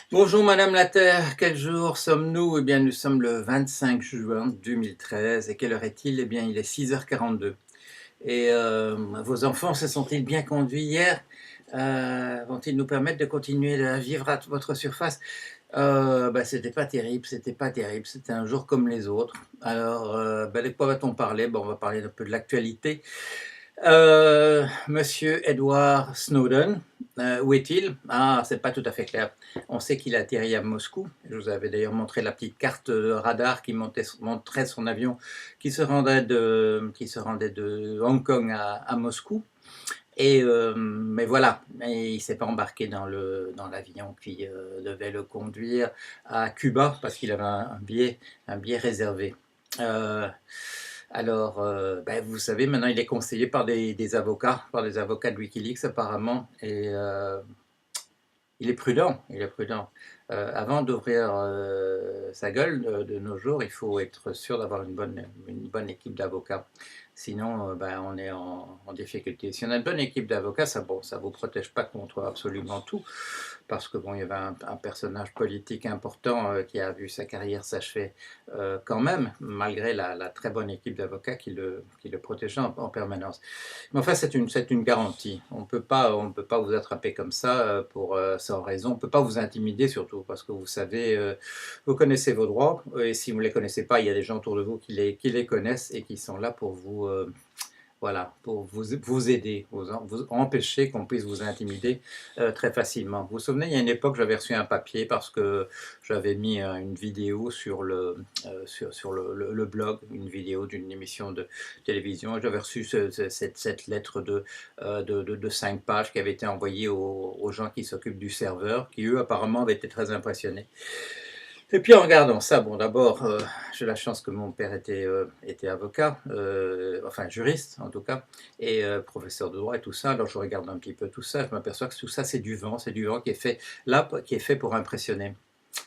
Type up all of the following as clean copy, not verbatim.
Bonjour Madame la Terre, quel jour sommes-nous? Eh bien nous sommes le 25 juin 2013 et quelle heure est-il? Eh bien il est 6h42. Et vos enfants se sont-ils bien conduits hier? Vont-ils nous permettre de continuer à vivre à votre surface? C'était pas terrible, c'était pas terrible, c'était un jour comme les autres. Alors, de quoi va-t-on parler? Bon, on va parler un peu de l'actualité. Monsieur Edward Snowden, où est-il? Ah, c'est pas tout à fait clair. On sait qu'il a atterri à Moscou. Je vous avais d'ailleurs montré la petite carte de radar qui montrait son avion qui se rendait de Hong Kong à Moscou. Mais voilà, il ne s'est pas embarqué dans l'avion qui devait le conduire à Cuba parce qu'il avait un billet réservé. Euh, vous savez, maintenant il est conseillé par des avocats, par des avocats de Wikileaks apparemment, et il est prudent, il est prudent. Avant d'ouvrir sa gueule de nos jours, il faut être sûr d'avoir une bonne équipe d'avocats. Sinon, on est en difficulté. Si on a une bonne équipe d'avocats, ça vous protège pas contre absolument tout, parce que bon, il y avait un personnage politique important qui a vu sa carrière s'achever quand même, malgré la très bonne équipe d'avocats qui le protégeait en permanence. Mais enfin, c'est une garantie. On peut pas vous attraper comme ça sans raison. On ne peut pas vous intimider surtout parce que vous savez, vous connaissez vos droits et si vous ne les connaissez pas, il y a des gens autour de vous qui les connaissent et qui sont là pour vous, voilà, pour vous aider, vous empêcher qu'on puisse vous intimider très facilement. Vous vous souvenez, il y a une époque, j'avais reçu un papier parce que j'avais mis une vidéo sur le blog, une vidéo d'une émission de télévision. J'avais reçu cette lettre de 5 pages qui avait été envoyée aux gens qui s'occupent du serveur, qui eux apparemment avaient été très impressionnés. Et puis en regardant ça, bon d'abord, j'ai la chance que mon père était avocat, enfin juriste en tout cas, et professeur de droit et tout ça. Alors je regarde un petit peu tout ça, je m'aperçois que tout ça c'est du vent qui est fait là, qui est fait pour impressionner.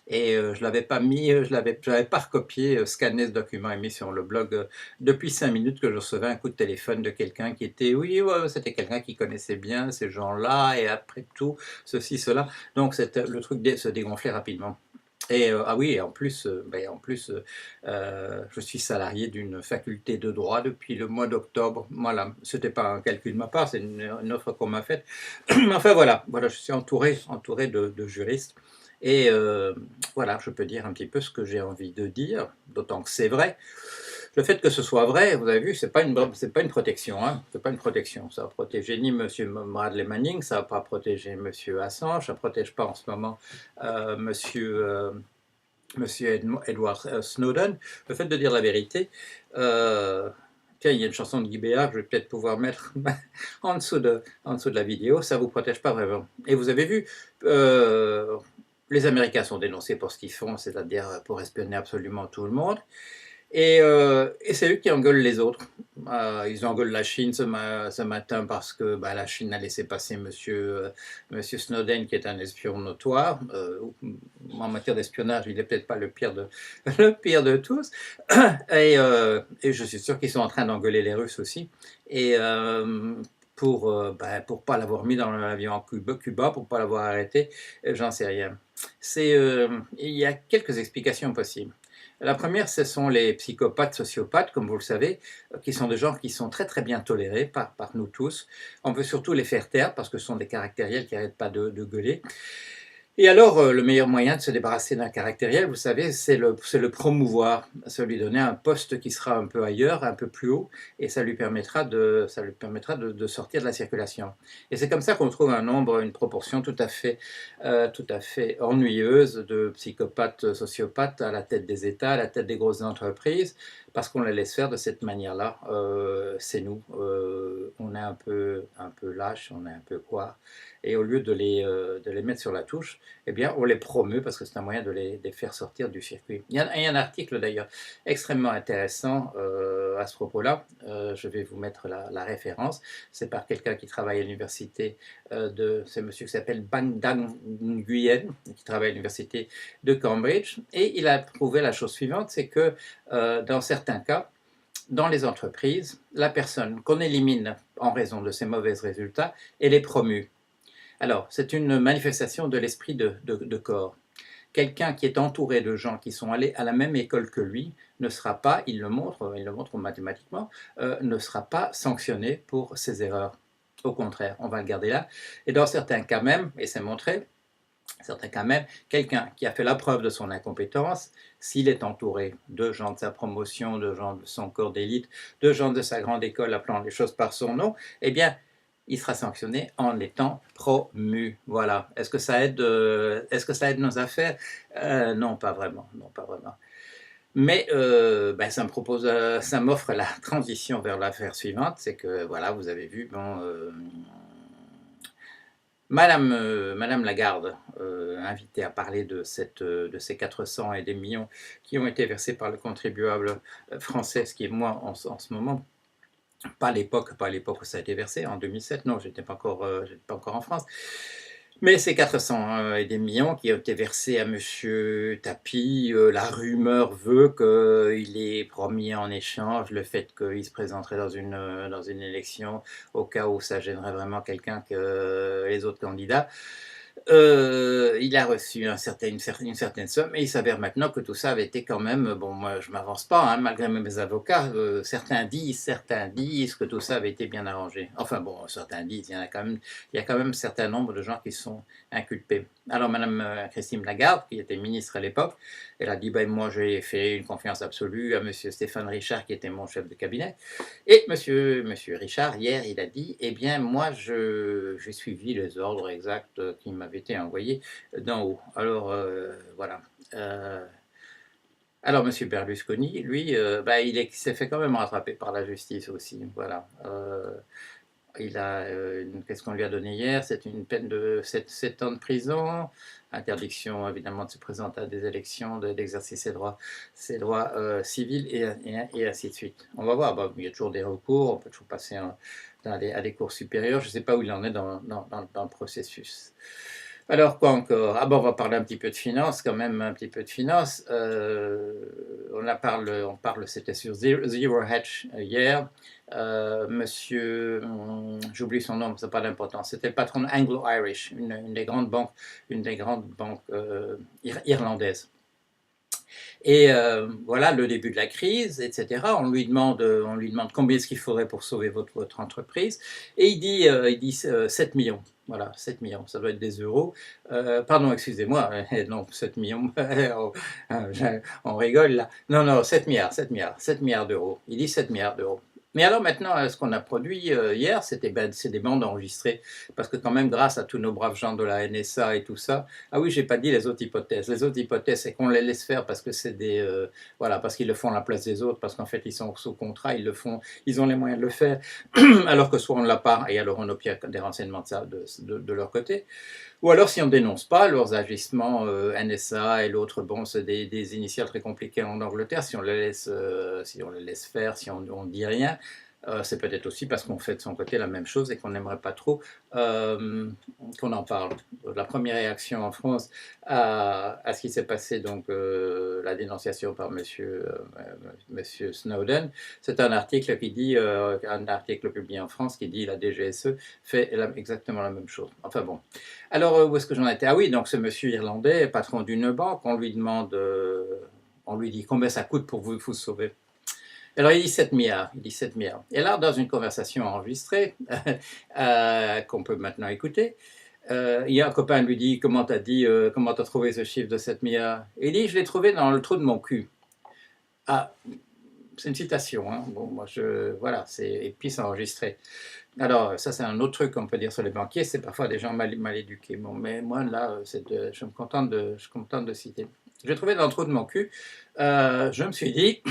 Et je l'avais pas mis, je l'avais pas recopié, scanné ce document et mis sur le blog depuis 5 minutes que je recevais un coup de téléphone de quelqu'un qui était, oui, ouais, c'était quelqu'un qui connaissait bien ces gens-là et après tout, ceci, cela. Donc le truc se dégonflait rapidement. Et ah oui, et en plus, je suis salarié d'une faculté de droit depuis le mois d'octobre. Voilà, c'était pas un calcul de ma part, c'est une offre qu'on m'a faite. Enfin voilà, je suis entouré de juristes. Et voilà, je peux dire un petit peu ce que j'ai envie de dire, d'autant que c'est vrai. Le fait que ce soit vrai, vous avez vu, c'est pas une protection, hein, c'est pas une protection. Ça va protéger ni Monsieur Bradley Manning, ça va pas protéger Monsieur Assange, ça protège pas en ce moment Monsieur Edward Snowden. Le fait de dire la vérité. Tiens, il y a une chanson de Guy Béard que je vais peut-être pouvoir mettre en dessous de la vidéo. Ça ne vous protège pas vraiment. Et vous avez vu, les Américains sont dénoncés pour ce qu'ils font, c'est-à-dire pour espionner absolument tout le monde. Et c'est eux qui engueulent les autres. Ils engueulent la Chine ce matin parce que la Chine a laissé passer monsieur Snowden, qui est un espion notoire. En matière d'espionnage, il n'est peut-être pas le pire de, le pire de tous. Et je suis sûr qu'ils sont en train d'engueuler les Russes aussi. Et pour pas l'avoir mis dans l'avion à Cuba, pour pas l'avoir arrêté, j'en sais rien. Il y a quelques explications possibles. La première, ce sont les psychopathes, sociopathes, comme vous le savez, qui sont des gens qui sont très très bien tolérés par nous tous. On veut surtout les faire taire parce que ce sont des caractériels qui n'arrêtent pas de gueuler. Et alors, le meilleur moyen de se débarrasser d'un caractériel, vous savez, c'est le promouvoir, se lui donner un poste qui sera un peu ailleurs, un peu plus haut, et ça lui permettra de sortir de la circulation. Et c'est comme ça qu'on trouve un nombre, une proportion tout à fait ennuyeuse de psychopathes, sociopathes à la tête des États, à la tête des grosses entreprises, parce qu'on les laisse faire de cette manière-là. C'est nous, on est un peu lâches, on est un peu quoi. Et au lieu de les mettre sur la touche, eh bien, on les promeut parce que c'est un moyen de les faire sortir du circuit. Il y a un article d'ailleurs extrêmement intéressant à ce propos-là. Je vais vous mettre la référence. C'est par quelqu'un qui travaille à l'université c'est monsieur qui s'appelle Bang Dang Nguyen, qui travaille à l'université de Cambridge. Et il a prouvé la chose suivante, c'est que dans certains cas, dans les entreprises, la personne qu'on élimine en raison de ses mauvais résultats, elle est promue. Alors, c'est une manifestation de l'esprit de corps. quelqu'un qui est entouré de gens qui sont allés à la même école que lui ne sera pas, il le montre mathématiquement, ne sera pas sanctionné pour ses erreurs. Au contraire, on va le garder là. Et dans certains cas même, et c'est montré, certains cas même, quelqu'un qui a fait la preuve de son incompétence, s'il est entouré de gens de sa promotion, de gens de son corps d'élite, de gens de sa grande école appelant les choses par son nom, eh bien, il sera sanctionné en étant promu. Voilà. Est-ce que ça aide nos affaires? Non, pas vraiment. Non, pas vraiment. Mais ça m'offre la transition vers l'affaire suivante, c'est que voilà, vous avez vu, bon, Madame Lagarde, invitée à parler de ces 400 et des millions qui ont été versés par le contribuable français, ce qui est moi en ce moment, pas l'époque où ça a été versé, en 2007, non, j'étais pas encore en France. Mais ces 400 et des millions qui ont été versés à Monsieur Tapie, la rumeur veut qu'il ait promis en échange le fait qu'il se présenterait dans une élection au cas où ça gênerait vraiment quelqu'un que les autres candidats. Il a reçu une certaine somme et il s'avère maintenant que tout ça avait été quand même, bon moi je m'avance pas, hein, malgré mes avocats, certains disent que tout ça avait été bien arrangé. Enfin bon, certains disent, il y a quand même un certain nombre de gens qui sont inculpés. Alors Madame Christine Lagarde, qui était ministre à l'époque, elle a dit, ben moi j'ai fait une confiance absolue à Monsieur Stéphane Richard qui était mon chef de cabinet, et monsieur Richard, hier, il a dit, eh bien, moi, j'ai suivi les ordres exacts qui m'avaient été envoyés d'en haut. Alors, voilà. Alors, monsieur Berlusconi, lui, il s'est fait quand même rattraper par la justice aussi. Voilà. Qu'est-ce qu'on lui a donné hier? C'est une peine de 7 ans de prison, interdiction évidemment de se présenter à des élections, d'exercer ses droits civils et ainsi de suite. On va voir, il y a toujours des recours, on peut toujours passer à des cours supérieurs, je ne sais pas où il en est dans le processus. Alors quoi encore? Ah bon, on va parler un petit peu de finance quand même, un petit peu de finance. C'était sur Zero Hedge hier. Monsieur, j'oublie son nom, ça n'a pas d'importance. C'était le patron de Anglo-Irish, une des grandes banques irlandaises. Et voilà le début de la crise, etc. On lui demande combien est-ce qu'il faudrait pour sauver votre entreprise. Et il dit 7 millions. Voilà, 7 millions, ça doit être des euros. Pardon, excusez-moi, non, 7 millions, on rigole là. Non, 7 milliards d'euros. Il dit 7 milliards d'euros. Mais alors maintenant, ce qu'on a produit hier, c'est des bandes enregistrées. Parce que quand même, grâce à tous nos braves gens de la NSA et tout ça, ah oui, j'ai pas dit les autres hypothèses. Les autres hypothèses, c'est qu'on les laisse faire parce que c'est parce qu'ils le font à la place des autres, parce qu'en fait, ils sont sous contrat, ils le font, ils ont les moyens de le faire, alors que soit on ne l'a pas, et alors on obtient des renseignements de ça de leur côté. Ou alors, si on ne dénonce pas leurs agissements, NSA et l'autre, bon, c'est des initiales très compliquées en Angleterre, si on les laisse faire, si on ne dit rien, c'est peut-être aussi parce qu'on fait de son côté la même chose et qu'on n'aimerait pas trop qu'on en parle. La première réaction en France à ce qui s'est passé, donc la dénonciation par monsieur Snowden, c'est un article publié en France qui dit la DGSE fait exactement la même chose. Enfin bon. Alors, où est-ce que j'en étais? Ah oui, donc ce monsieur irlandais, patron d'une banque, on lui dit combien ça coûte pour vous sauver. Alors il dit 7 milliards, Et là, dans une conversation enregistrée, qu'on peut maintenant écouter, il y a un copain qui lui dit, comment t'as trouvé ce chiffre de 7 milliards? Et il dit, je l'ai trouvé dans le trou de mon cul. Ah, c'est une citation, hein. Bon, moi voilà, et puis c'est enregistré. Alors, ça, c'est un autre truc qu'on peut dire sur les banquiers, c'est parfois des gens mal éduqués. Bon, mais moi, là, je me contente de citer. Je l'ai trouvé dans le trou de mon cul. Je me suis dit,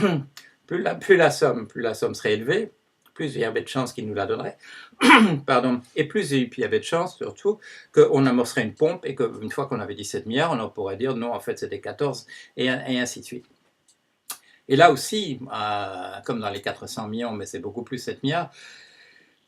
plus la somme serait élevée, plus il y avait de chances qu'il nous la donnerait, pardon, et plus il y avait de chances, surtout, qu'on amorcerait une pompe et qu'une fois qu'on avait 17 milliards, on pourrait dire non, en fait, c'était 14, et ainsi de suite. Et là aussi, comme dans les 400 millions, mais c'est beaucoup plus 7 milliards,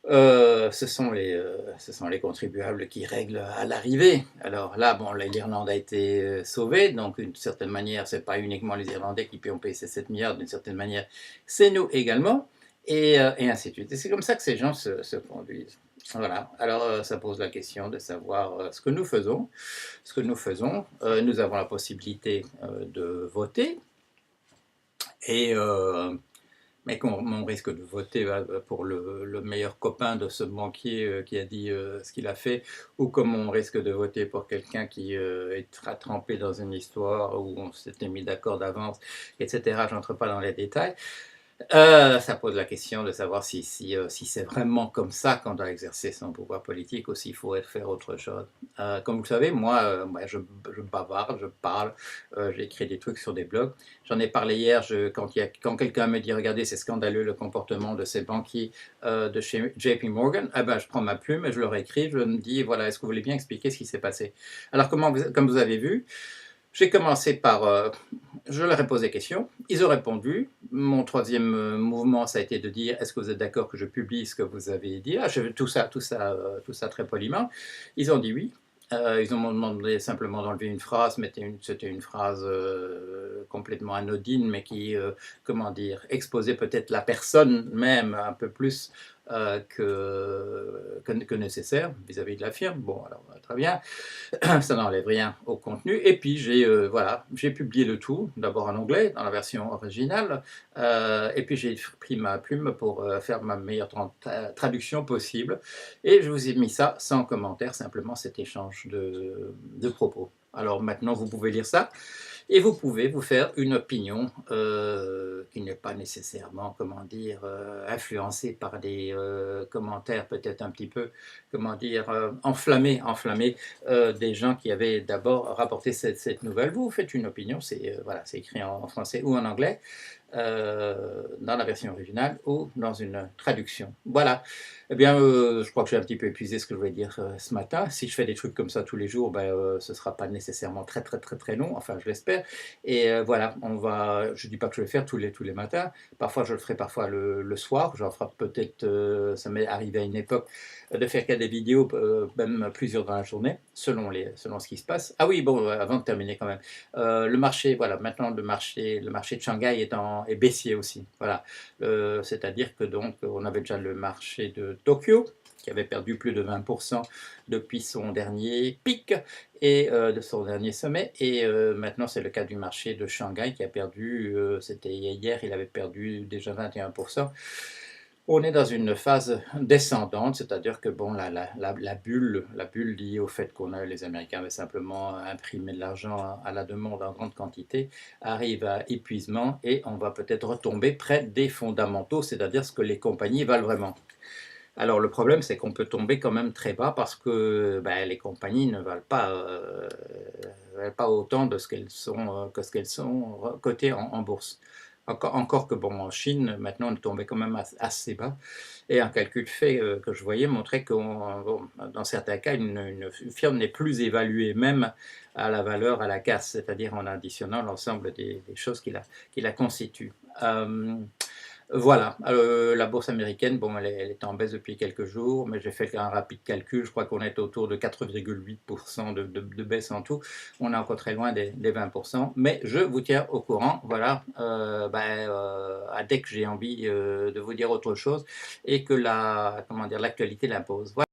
ce sont les contribuables qui règlent à l'arrivée. Alors là, bon, l'Irlande a été sauvée, donc d'une certaine manière, ce n'est pas uniquement les Irlandais qui ont payé ces 7 milliards, d'une certaine manière, c'est nous également, et ainsi de suite. Et c'est comme ça que ces gens se conduisent. Voilà, alors ça pose la question de savoir ce que nous faisons. Ce que nous faisons, nous avons la possibilité de voter, et, mais on risque de voter pour le meilleur copain de ce banquier qui a dit ce qu'il a fait, ou comme on risque de voter pour quelqu'un qui est trempé dans une histoire où on s'était mis d'accord d'avance, etc. Je n'entre pas dans les détails. Ça pose la question de savoir si c'est vraiment comme ça qu'on doit exercer son pouvoir politique, ou s'il faut faire autre chose. Comme vous le savez, moi, je bavarde, je parle, j'écris des trucs sur des blogs. J'en ai parlé hier, quand quelqu'un me dit «Regardez, c'est scandaleux le comportement de ces banquiers de chez JP Morgan», eh ben, je prends ma plume et je leur écris, je me dis «Voilà, est-ce que vous voulez bien expliquer ce qui s'est passé?» Alors, comme vous avez vu, j'ai commencé par je leur ai posé des questions, ils ont répondu. Mon troisième mouvement, ça a été de dire: «Est-ce que vous êtes d'accord que je publie ce que vous avez dit là?» Tout ça très poliment. Ils ont dit oui. Ils m'ont demandé simplement d'enlever une phrase, mais c'était une phrase complètement anodine, mais qui, comment dire, exposait peut-être la personne même un peu plus que nécessaire vis-à-vis de la firme. Bon, alors très bien. Ça n'enlève rien au contenu. Et puis voilà, j'ai publié le tout, d'abord en anglais, dans la version originale, et puis j'ai pris ma plume pour faire ma meilleure traduction possible. Et je vous ai mis ça sans commentaire, simplement cet échange de propos. Alors maintenant, vous pouvez lire ça. Et vous pouvez vous faire une opinion qui n'est pas nécessairement, comment dire, influencée par des commentaires peut-être un petit peu, comment dire, enflammés des gens qui avaient d'abord rapporté cette nouvelle. Vous faites une opinion, c'est voilà, c'est écrit en français ou en anglais, dans la version originale ou dans une traduction. Voilà. Eh bien, je crois que j'ai un petit peu épuisé ce que je voulais dire ce matin. Si je fais des trucs comme ça tous les jours, ben, ce ne sera pas nécessairement très très très très long, enfin je l'espère. Et voilà, je ne dis pas que je vais le faire tous les matins. Parfois je le ferai, parfois le soir. J'en ferai peut-être, ça m'est arrivé à une époque, de faire des vidéos, même plusieurs dans la journée, selon ce qui se passe. Ah oui, bon, avant de terminer quand même. Le marché, voilà, maintenant le marché de Shanghai est baissier aussi. Voilà. C'est-à-dire que donc on avait déjà le marché de Tokyo qui avait perdu plus de 20% depuis son dernier pic et de son dernier sommet. Et maintenant, c'est le cas du marché de Shanghai qui a perdu, c'était hier, il avait perdu déjà 21%. On est dans une phase descendante, c'est-à-dire que bon, la bulle liée au fait les Américains avaient simplement imprimé de l'argent à la demande en grande quantité, arrive à épuisement, et on va peut-être retomber près des fondamentaux, c'est-à-dire ce que les compagnies valent vraiment. Alors le problème, c'est qu'on peut tomber quand même très bas parce que ben, les compagnies ne valent pas autant de ce qu'elles sont, que ce qu'elles sont cotées en bourse. Encore que bon, en Chine, maintenant, on est tombé quand même assez bas. Et un calcul fait que je voyais montrait que bon, dans certains cas, une firme n'est plus évaluée même à la valeur à la casse, c'est-à-dire en additionnant l'ensemble des choses qui la constituent. Voilà, la bourse américaine, bon, elle est en baisse depuis quelques jours, mais j'ai fait un rapide calcul, je crois qu'on est autour de 4,8% de baisse en tout. On est encore très loin des 20%, mais je vous tiens au courant, voilà, dès que j'ai envie de vous dire autre chose et que comment dire, l'actualité l'impose. Voilà.